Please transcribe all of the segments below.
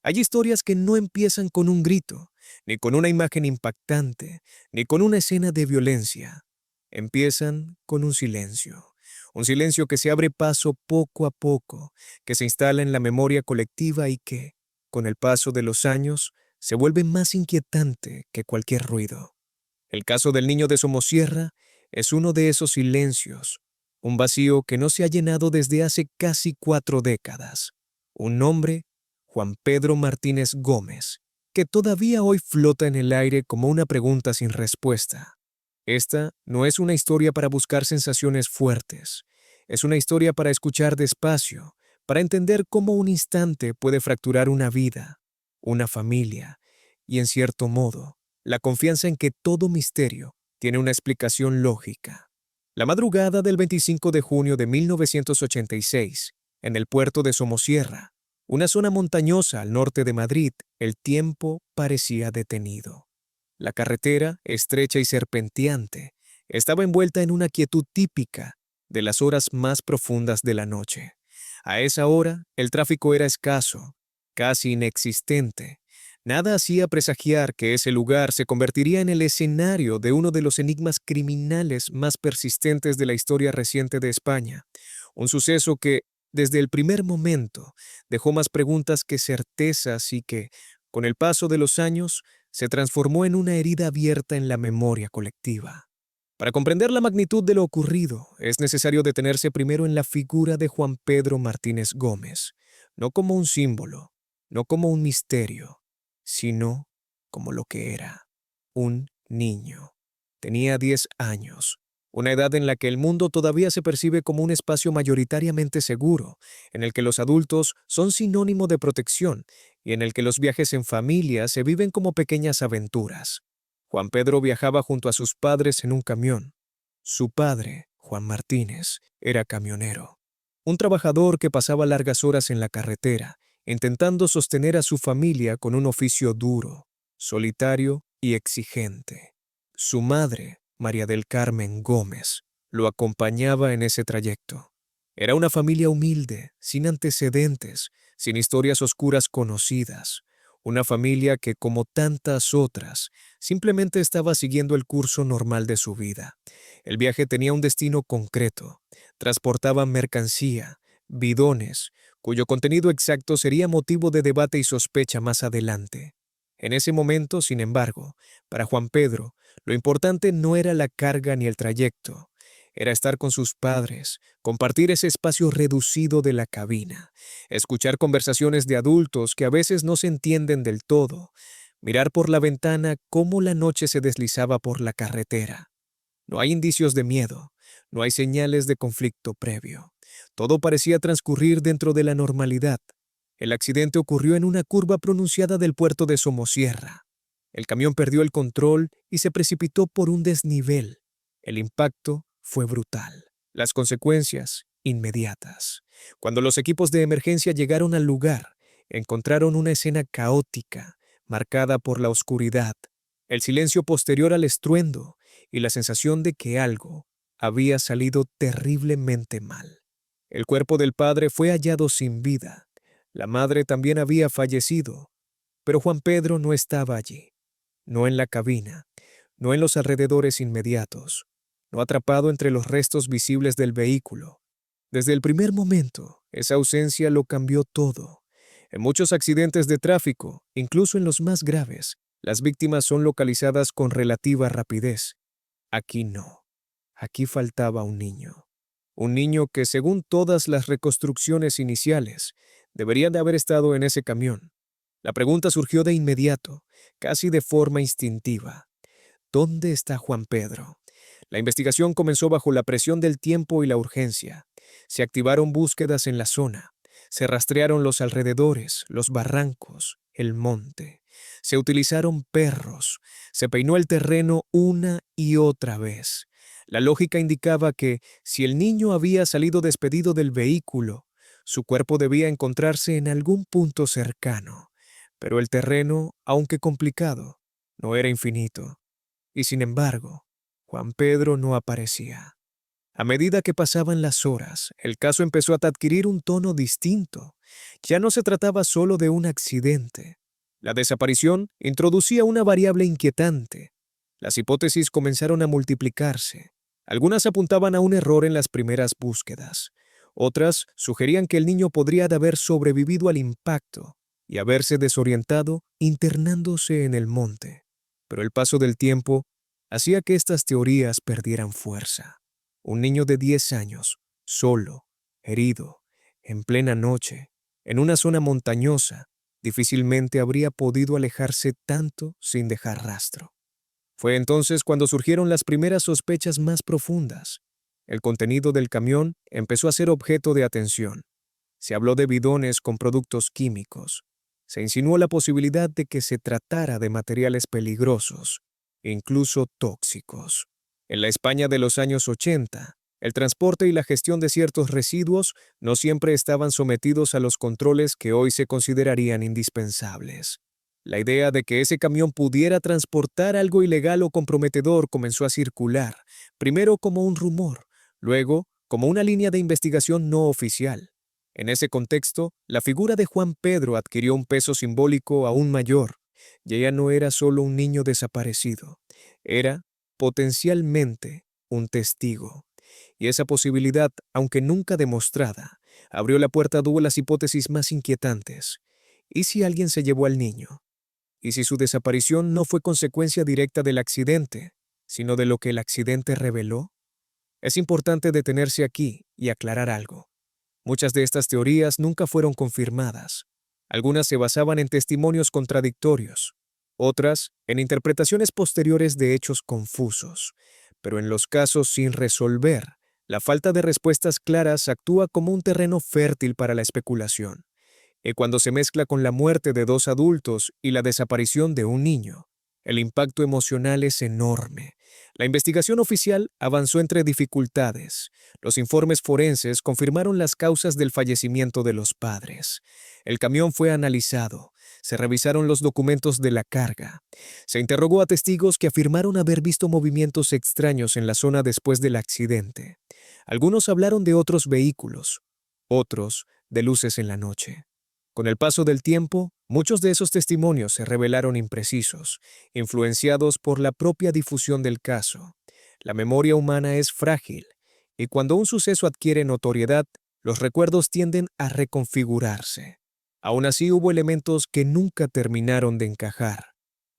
Hay historias que no empiezan con un grito, ni con una imagen impactante, ni con una escena de violencia. Empiezan con un silencio que se abre paso poco a poco, que se instala en la memoria colectiva y que, con el paso de los años, se vuelve más inquietante que cualquier ruido. El caso del niño de Somosierra es uno de esos silencios, un vacío que no se ha llenado desde hace casi 4 décadas. Un nombre, Juan Pedro Martínez Gómez, que todavía hoy flota en el aire como una pregunta sin respuesta. Esta no es una historia para buscar sensaciones fuertes, es una historia para escuchar despacio, para entender cómo un instante puede fracturar una vida, una familia, y en cierto modo, la confianza en que todo misterio tiene una explicación lógica. La madrugada del 25 de junio de 1986, en el puerto de Somosierra, una zona montañosa al norte de Madrid, el tiempo parecía detenido. La carretera, estrecha y serpenteante, estaba envuelta en una quietud típica de las horas más profundas de la noche. A esa hora, el tráfico era escaso, casi inexistente. Nada hacía presagiar que ese lugar se convertiría en el escenario de uno de los enigmas criminales más persistentes de la historia reciente de España. Un suceso que, desde el primer momento, dejó más preguntas que certezas y que, con el paso de los años, se transformó en una herida abierta en la memoria colectiva. Para comprender la magnitud de lo ocurrido, es necesario detenerse primero en la figura de Juan Pedro Martínez Gómez, no como un símbolo, no como un misterio, sino como lo que era, un niño. Tenía 10 años, una edad en la que el mundo todavía se percibe como un espacio mayoritariamente seguro, en el que los adultos son sinónimo de protección y en el que los viajes en familia se viven como pequeñas aventuras. Juan Pedro viajaba junto a sus padres en un camión. Su padre, Juan Martínez, era camionero, un trabajador que pasaba largas horas en la carretera, intentando sostener a su familia con un oficio duro, solitario y exigente. Su madre, María del Carmen Gómez, lo acompañaba en ese trayecto. Era una familia humilde, sin antecedentes, sin historias oscuras conocidas. Una familia que, como tantas otras, simplemente estaba siguiendo el curso normal de su vida. El viaje tenía un destino concreto. Transportaban mercancía, bidones, cuyo contenido exacto sería motivo de debate y sospecha más adelante. En ese momento, sin embargo, para Juan Pedro, lo importante no era la carga ni el trayecto. Era estar con sus padres, compartir ese espacio reducido de la cabina, escuchar conversaciones de adultos que a veces no se entienden del todo, mirar por la ventana cómo la noche se deslizaba por la carretera. No hay indicios de miedo, no hay señales de conflicto previo. Todo parecía transcurrir dentro de la normalidad. El accidente ocurrió en una curva pronunciada del puerto de Somosierra. El camión perdió el control y se precipitó por un desnivel. El impacto fue brutal. Las consecuencias, inmediatas. Cuando los equipos de emergencia llegaron al lugar, encontraron una escena caótica, marcada por la oscuridad, el silencio posterior al estruendo y la sensación de que algo había salido terriblemente mal. El cuerpo del padre fue hallado sin vida. La madre también había fallecido, pero Juan Pedro no estaba allí, no en la cabina, no en los alrededores inmediatos, no atrapado entre los restos visibles del vehículo. Desde el primer momento, esa ausencia lo cambió todo. En muchos accidentes de tráfico, incluso en los más graves, las víctimas son localizadas con relativa rapidez. Aquí no. Aquí faltaba un niño. Un niño que, según todas las reconstrucciones iniciales, debería de haber estado en ese camión. La pregunta surgió de inmediato, casi de forma instintiva. ¿Dónde está Juan Pedro? La investigación comenzó bajo la presión del tiempo y la urgencia. Se activaron búsquedas en la zona. Se rastrearon los alrededores, los barrancos, el monte. Se utilizaron perros. Se peinó el terreno una y otra vez. La lógica indicaba que, si el niño había salido despedido del vehículo, su cuerpo debía encontrarse en algún punto cercano. Pero el terreno, aunque complicado, no era infinito. Y sin embargo, Juan Pedro no aparecía. A medida que pasaban las horas, el caso empezó a adquirir un tono distinto. Ya no se trataba solo de un accidente. La desaparición introducía una variable inquietante. Las hipótesis comenzaron a multiplicarse. Algunas apuntaban a un error en las primeras búsquedas. Otras sugerían que el niño podría haber sobrevivido al impacto y haberse desorientado internándose en el monte. Pero el paso del tiempo hacía que estas teorías perdieran fuerza. Un niño de 10 años, solo, herido, en plena noche, en una zona montañosa, difícilmente habría podido alejarse tanto sin dejar rastro. Fue entonces cuando surgieron las primeras sospechas más profundas. El contenido del camión empezó a ser objeto de atención. Se habló de bidones con productos químicos. Se insinuó la posibilidad de que se tratara de materiales peligrosos, incluso tóxicos. En la España de los años 80, el transporte y la gestión de ciertos residuos no siempre estaban sometidos a los controles que hoy se considerarían indispensables. La idea de que ese camión pudiera transportar algo ilegal o comprometedor comenzó a circular, primero como un rumor, luego como una línea de investigación no oficial. En ese contexto, la figura de Juan Pedro adquirió un peso simbólico aún mayor. Ya no era solo un niño desaparecido, era potencialmente un testigo. Y esa posibilidad, aunque nunca demostrada, abrió la puerta a las hipótesis más inquietantes. ¿Y si alguien se llevó al niño? ¿Y si su desaparición no fue consecuencia directa del accidente, sino de lo que el accidente reveló? Es importante detenerse aquí y aclarar algo. Muchas de estas teorías nunca fueron confirmadas. Algunas se basaban en testimonios contradictorios, otras en interpretaciones posteriores de hechos confusos. Pero en los casos sin resolver, la falta de respuestas claras actúa como un terreno fértil para la especulación. Y cuando se mezcla con la muerte de 2 adultos y la desaparición de un niño, el impacto emocional es enorme. La investigación oficial avanzó entre dificultades. Los informes forenses confirmaron las causas del fallecimiento de los padres. El camión fue analizado. Se revisaron los documentos de la carga. Se interrogó a testigos que afirmaron haber visto movimientos extraños en la zona después del accidente. Algunos hablaron de otros vehículos, otros de luces en la noche. Con el paso del tiempo, muchos de esos testimonios se revelaron imprecisos, influenciados por la propia difusión del caso. La memoria humana es frágil, y cuando un suceso adquiere notoriedad, los recuerdos tienden a reconfigurarse. Aún así, hubo elementos que nunca terminaron de encajar.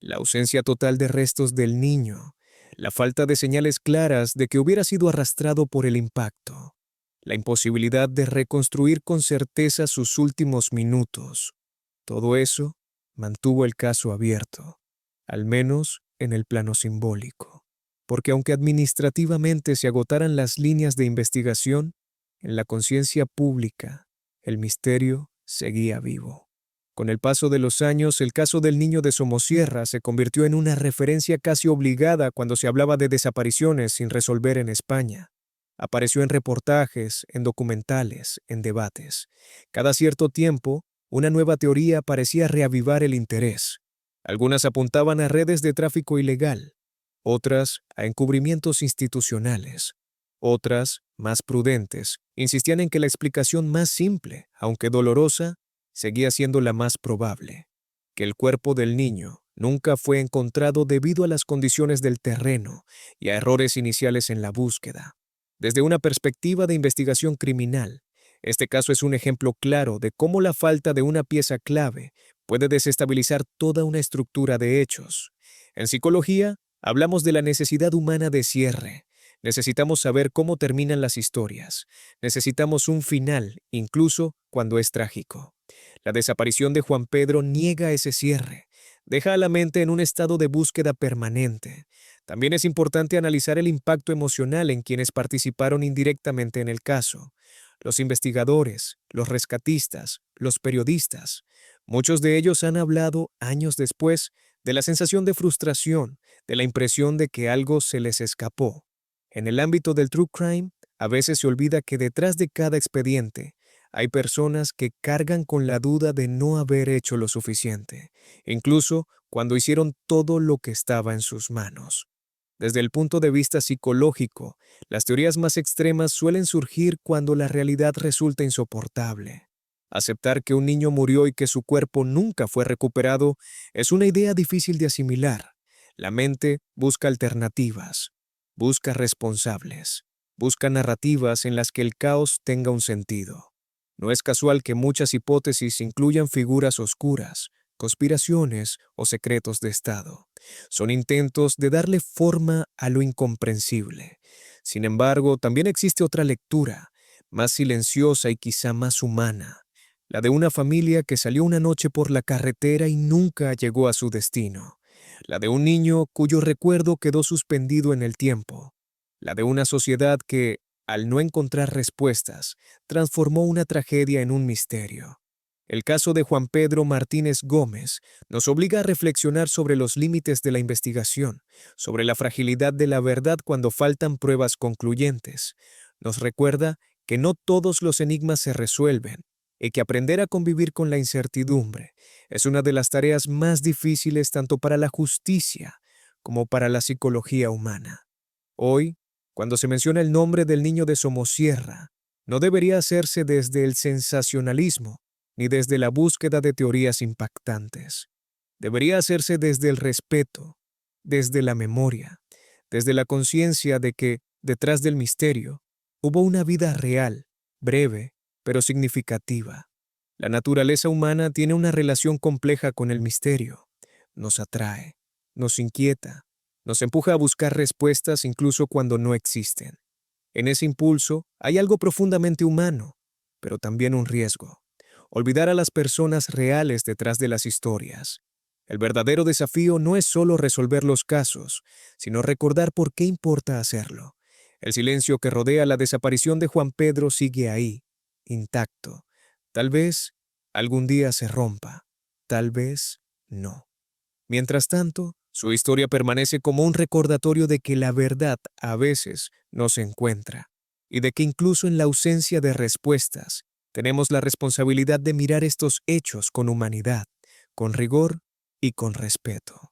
La ausencia total de restos del niño, la falta de señales claras de que hubiera sido arrastrado por el impacto, la imposibilidad de reconstruir con certeza sus últimos minutos. Todo eso mantuvo el caso abierto, al menos en el plano simbólico, porque aunque administrativamente se agotaran las líneas de investigación, en la conciencia pública el misterio seguía vivo. Con el paso de los años, el caso del niño de Somosierra se convirtió en una referencia casi obligada cuando se hablaba de desapariciones sin resolver en España. Apareció en reportajes, en documentales, en debates. Cada cierto tiempo, una nueva teoría parecía reavivar el interés. Algunas apuntaban a redes de tráfico ilegal, otras a encubrimientos institucionales. Otras, más prudentes, insistían en que la explicación más simple, aunque dolorosa, seguía siendo la más probable, que el cuerpo del niño nunca fue encontrado debido a las condiciones del terreno y a errores iniciales en la búsqueda. Desde una perspectiva de investigación criminal, este caso es un ejemplo claro de cómo la falta de una pieza clave puede desestabilizar toda una estructura de hechos. En psicología, hablamos de la necesidad humana de cierre. Necesitamos saber cómo terminan las historias. Necesitamos un final, incluso cuando es trágico. La desaparición de Juan Pedro niega ese cierre. Deja a la mente en un estado de búsqueda permanente. También es importante analizar el impacto emocional en quienes participaron indirectamente en el caso. Los investigadores, los rescatistas, los periodistas. Muchos de ellos han hablado, años después, de la sensación de frustración, de la impresión de que algo se les escapó. En el ámbito del true crime, a veces se olvida que detrás de cada expediente hay personas que cargan con la duda de no haber hecho lo suficiente, incluso cuando hicieron todo lo que estaba en sus manos. Desde el punto de vista psicológico, las teorías más extremas suelen surgir cuando la realidad resulta insoportable. Aceptar que un niño murió y que su cuerpo nunca fue recuperado es una idea difícil de asimilar. La mente busca alternativas, busca responsables, busca narrativas en las que el caos tenga un sentido. No es casual que muchas hipótesis incluyan figuras oscuras, conspiraciones o secretos de Estado. Son intentos de darle forma a lo incomprensible. Sin embargo, también existe otra lectura, más silenciosa y quizá más humana, la de una familia que salió una noche por la carretera y nunca llegó a su destino, la de un niño cuyo recuerdo quedó suspendido en el tiempo, la de una sociedad que, al no encontrar respuestas, transformó una tragedia en un misterio. El caso de Juan Pedro Martínez Gómez nos obliga a reflexionar sobre los límites de la investigación, sobre la fragilidad de la verdad cuando faltan pruebas concluyentes. Nos recuerda que no todos los enigmas se resuelven y que aprender a convivir con la incertidumbre es una de las tareas más difíciles tanto para la justicia como para la psicología humana. Hoy, cuando se menciona el nombre del niño de Somosierra, no debería hacerse desde el sensacionalismo ni desde la búsqueda de teorías impactantes. Debería hacerse desde el respeto, desde la memoria, desde la conciencia de que, detrás del misterio, hubo una vida real, breve, pero significativa. La naturaleza humana tiene una relación compleja con el misterio. Nos atrae, nos inquieta, nos empuja a buscar respuestas incluso cuando no existen. En ese impulso hay algo profundamente humano, pero también un riesgo. Olvidar a las personas reales detrás de las historias. El verdadero desafío no es solo resolver los casos, sino recordar por qué importa hacerlo. El silencio que rodea la desaparición de Juan Pedro sigue ahí, intacto. Tal vez algún día se rompa, tal vez no. Mientras tanto, su historia permanece como un recordatorio de que la verdad a veces no se encuentra y de que incluso en la ausencia de respuestas, tenemos la responsabilidad de mirar estos hechos con humanidad, con rigor y con respeto.